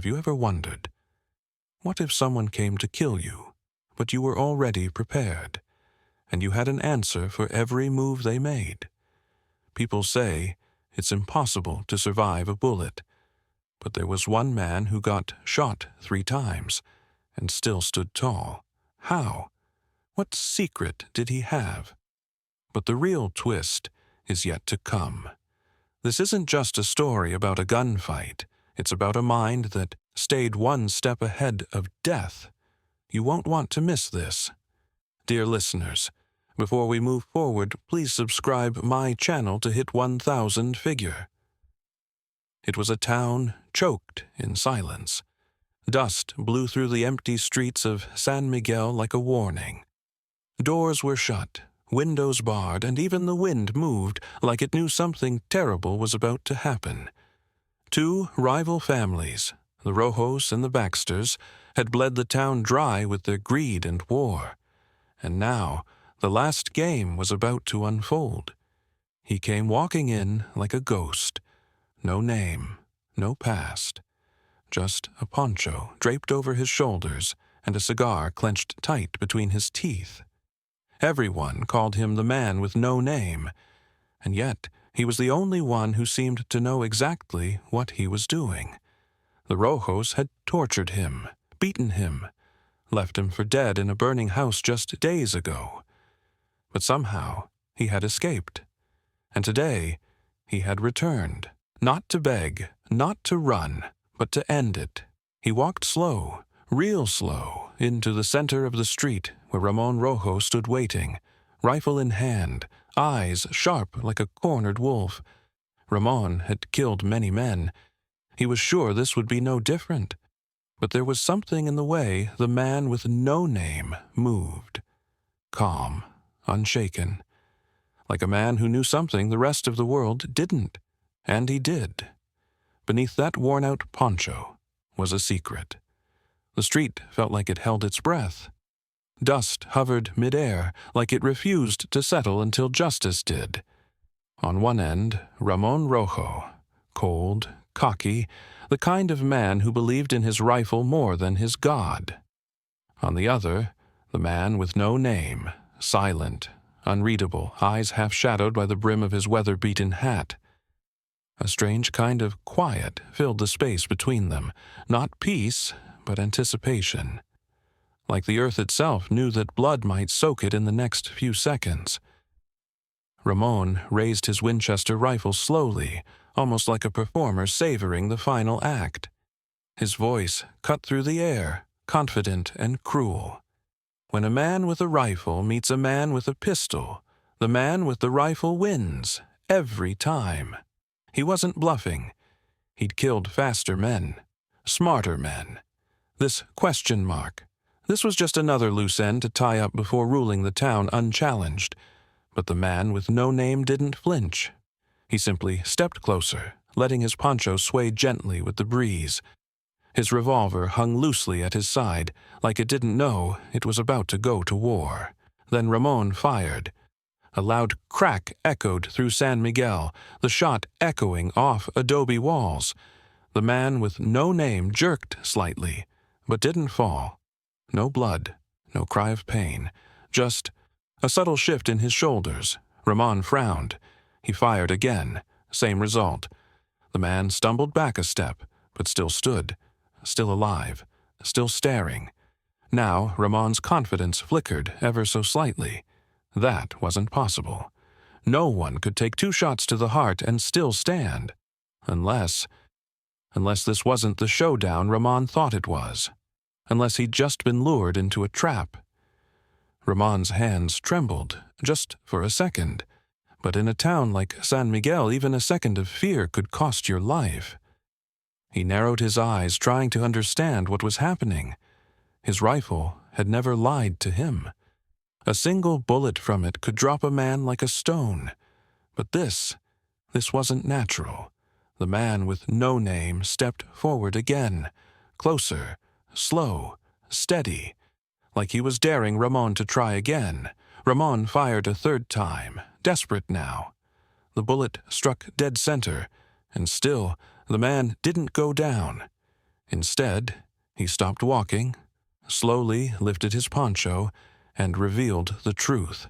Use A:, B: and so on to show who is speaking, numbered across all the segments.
A: Have you ever wondered, what if someone came to kill you, but you were already prepared, and you had an answer for every move they made? People say it's impossible to survive a bullet, but there was one man who got shot 3 times and still stood tall. How? What secret did he have? But the real twist is yet to come. This isn't just a story about a gunfight. It's about a mind that stayed one step ahead of death. You won't want to miss this. Dear listeners, before we move forward, please subscribe my channel to hit 1,000 figure. It was a town choked in silence. Dust blew through the empty streets of San Miguel like a warning. Doors were shut, windows barred, and even the wind moved like it knew something terrible was about to happen. 2 rival families, the Rojos and the Baxters, had bled the town dry with their greed and war. And now, the last game was about to unfold. He came walking in like a ghost. No name, no past. Just a poncho draped over his shoulders and a cigar clenched tight between his teeth. Everyone called him the man with no name, and yet he was the only one who seemed to know exactly what he was doing. The Rojos had tortured him, beaten him, left him for dead in a burning house just days ago. But somehow he had escaped, and today he had returned, not to beg, not to run, but to end it. He walked slow, real slow, into the center of the street where Ramon Rojo stood waiting, rifle in hand, eyes sharp like a cornered wolf. Ramon had killed many men. He was sure this would be no different. But there was something in the way the man with no name moved. Calm, unshaken, like a man who knew something the rest of the world didn't. And he did. Beneath that worn-out poncho was a secret. The street felt like it held its breath. Dust hovered midair, like it refused to settle until justice did. On one end, Ramon Rojo, cold, cocky, the kind of man who believed in his rifle more than his God. On the other, the man with no name, silent, unreadable, eyes half-shadowed by the brim of his weather-beaten hat. A strange kind of quiet filled the space between them, not peace, but anticipation. Like the earth itself knew that blood might soak it in the next few seconds. Ramon raised his Winchester rifle slowly, almost like a performer savoring the final act. His voice cut through the air, confident and cruel. When a man with a rifle meets a man with a pistol, the man with the rifle wins, every time. He wasn't bluffing. He'd killed faster men, smarter men. This question mark, this was just another loose end to tie up before ruling the town unchallenged. But the man with no name didn't flinch. He simply stepped closer, letting his poncho sway gently with the breeze. His revolver hung loosely at his side, like it didn't know it was about to go to war. Then Ramon fired. A loud crack echoed through San Miguel, the shot echoing off adobe walls. The man with no name jerked slightly, but didn't fall. No blood, no cry of pain, just a subtle shift in his shoulders. Ramon frowned. He fired again. Same result. The man stumbled back a step, but still stood, still alive, still staring. Now Ramon's confidence flickered ever so slightly. That wasn't possible. No one could take 2 shots to the heart and still stand. Unless this wasn't the showdown Ramon thought it was. Unless he'd just been lured into a trap. Ramon's hands trembled, just for a second. But in a town like San Miguel, even a second of fear could cost your life. He narrowed his eyes, trying to understand what was happening. His rifle had never lied to him. A single bullet from it could drop a man like a stone. But this wasn't natural. The man with no name stepped forward again, closer, slow, steady, like he was daring Ramon to try again. Ramon fired a 3rd time, desperate now. The bullet struck dead center, and still the man didn't go down. Instead, he stopped walking, slowly lifted his poncho, and revealed the truth.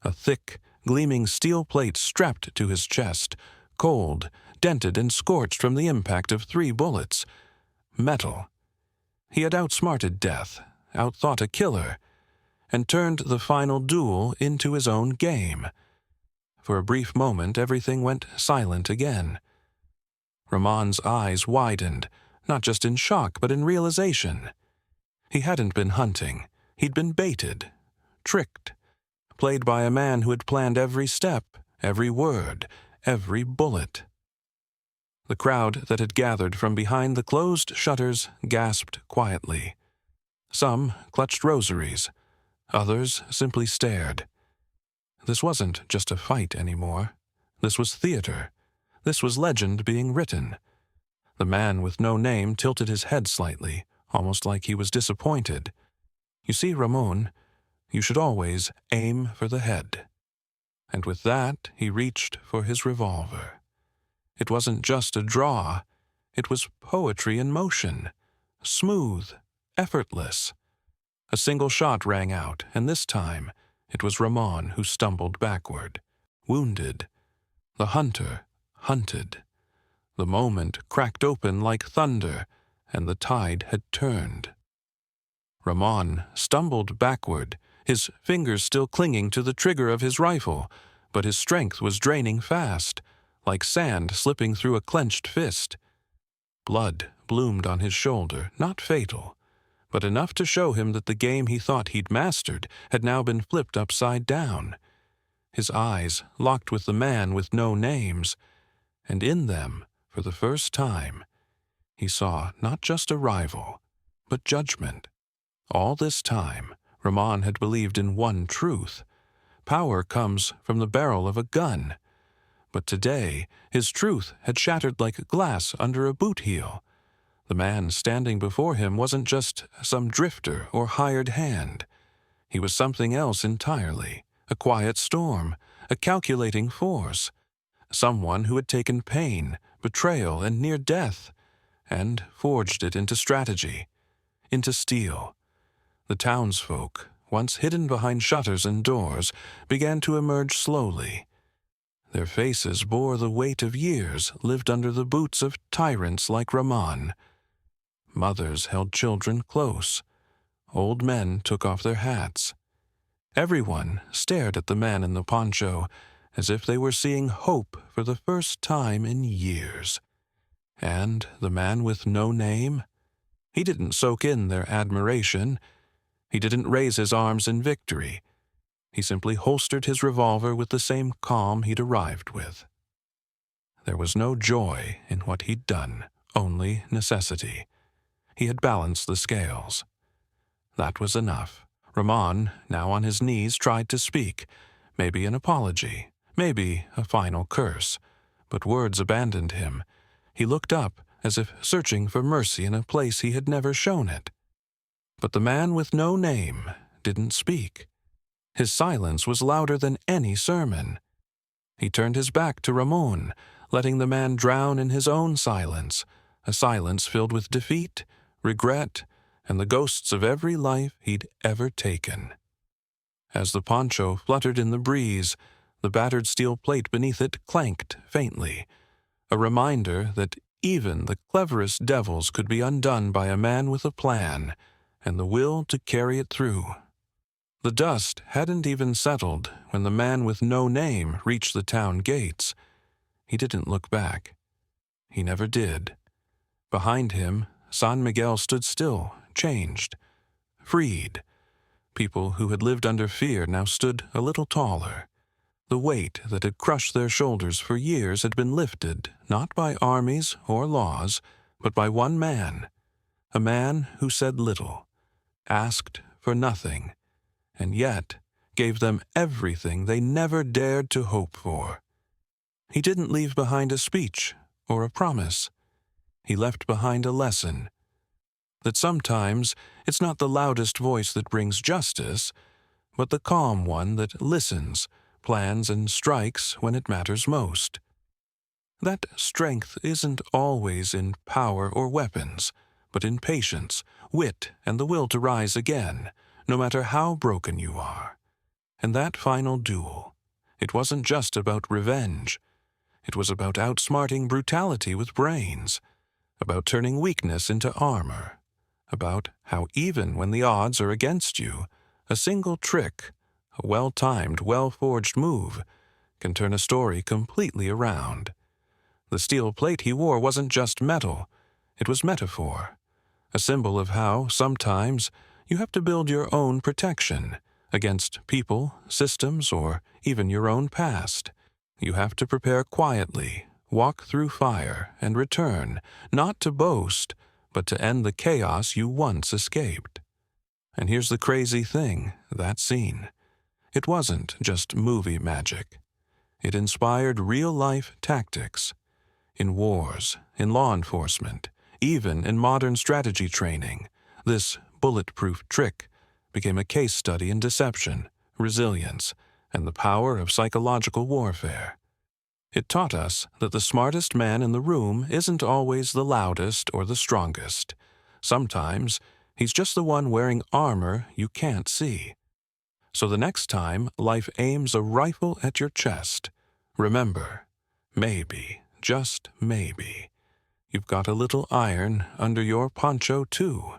A: A thick, gleaming steel plate strapped to his chest, cold, dented and scorched from the impact of 3 bullets. Metal. He had outsmarted death, outthought a killer, and turned the final duel into his own game. For a brief moment, everything went silent again. Ramon's eyes widened, not just in shock, but in realization. He hadn't been hunting. He'd been baited, tricked, played by a man who had planned every step, every word, every bullet. The crowd that had gathered from behind the closed shutters gasped quietly. Some clutched rosaries. Others simply stared. This wasn't just a fight anymore. This was theater. This was legend being written. The man with no name tilted his head slightly, almost like he was disappointed. You see, Ramon, you should always aim for the head. And with that, he reached for his revolver. It wasn't just a draw. It was poetry in motion. Smooth, effortless. A single shot rang out, and this time it was Ramon who stumbled backward, wounded. The hunter hunted. The moment cracked open like thunder, and the tide had turned. Ramon stumbled backward, his fingers still clinging to the trigger of his rifle, but his strength was draining fast, like sand slipping through a clenched fist. Blood bloomed on his shoulder, not fatal, but enough to show him that the game he thought he'd mastered had now been flipped upside down. His eyes locked with the man with no names, and in them, for the first time, he saw not just a rival, but judgment. All this time, Ramon had believed in one truth. Power comes from the barrel of a gun. But today, his truth had shattered like glass under a boot heel. The man standing before him wasn't just some drifter or hired hand. He was something else entirely, a quiet storm, a calculating force, someone who had taken pain, betrayal, and near death, and forged it into strategy, into steel. The townsfolk, once hidden behind shutters and doors, began to emerge slowly. Their faces bore the weight of years lived under the boots of tyrants like Ramon. Mothers held children close. Old men took off their hats. Everyone stared at the man in the poncho as if they were seeing hope for the first time in years. And the man with no name? He didn't soak in their admiration. He didn't raise his arms in victory. He simply holstered his revolver with the same calm he'd arrived with. There was no joy in what he'd done, only necessity. He had balanced the scales. That was enough. Ramon, now on his knees, tried to speak. Maybe an apology, maybe a final curse. But words abandoned him. He looked up, as if searching for mercy in a place he had never shown it. But the man with no name didn't speak. His silence was louder than any sermon. He turned his back to Ramon, letting the man drown in his own silence, a silence filled with defeat, regret, and the ghosts of every life he'd ever taken. As the poncho fluttered in the breeze, the battered steel plate beneath it clanked faintly, a reminder that even the cleverest devils could be undone by a man with a plan and the will to carry it through. The dust hadn't even settled when the man with no name reached the town gates. He didn't look back. He never did. Behind him, San Miguel stood still, changed, freed. People who had lived under fear now stood a little taller. The weight that had crushed their shoulders for years had been lifted, not by armies or laws, but by one man. A man who said little, asked for nothing, and yet gave them everything they never dared to hope for. He didn't leave behind a speech or a promise. He left behind a lesson. That sometimes it's not the loudest voice that brings justice, but the calm one that listens, plans, and strikes when it matters most. That strength isn't always in power or weapons, but in patience, wit, and the will to rise again, no matter how broken you are. And that final duel, it wasn't just about revenge. It was about outsmarting brutality with brains, about turning weakness into armor, about how even when the odds are against you, a single trick, a well-timed, well-forged move, can turn a story completely around. The steel plate he wore wasn't just metal, it was metaphor, a symbol of how, sometimes, you have to build your own protection against people, systems, or even your own past. You have to prepare quietly, walk through fire, and return, not to boast, but to end the chaos you once escaped. And here's the crazy thing, that scene. It wasn't just movie magic. It inspired real-life tactics. In wars, in law enforcement, even in modern strategy training, this bulletproof trick became a case study in deception, resilience, and the power of psychological warfare. It taught us that the smartest man in the room isn't always the loudest or the strongest. Sometimes, he's just the one wearing armor you can't see. So the next time life aims a rifle at your chest, remember, maybe, just maybe, you've got a little iron under your poncho too.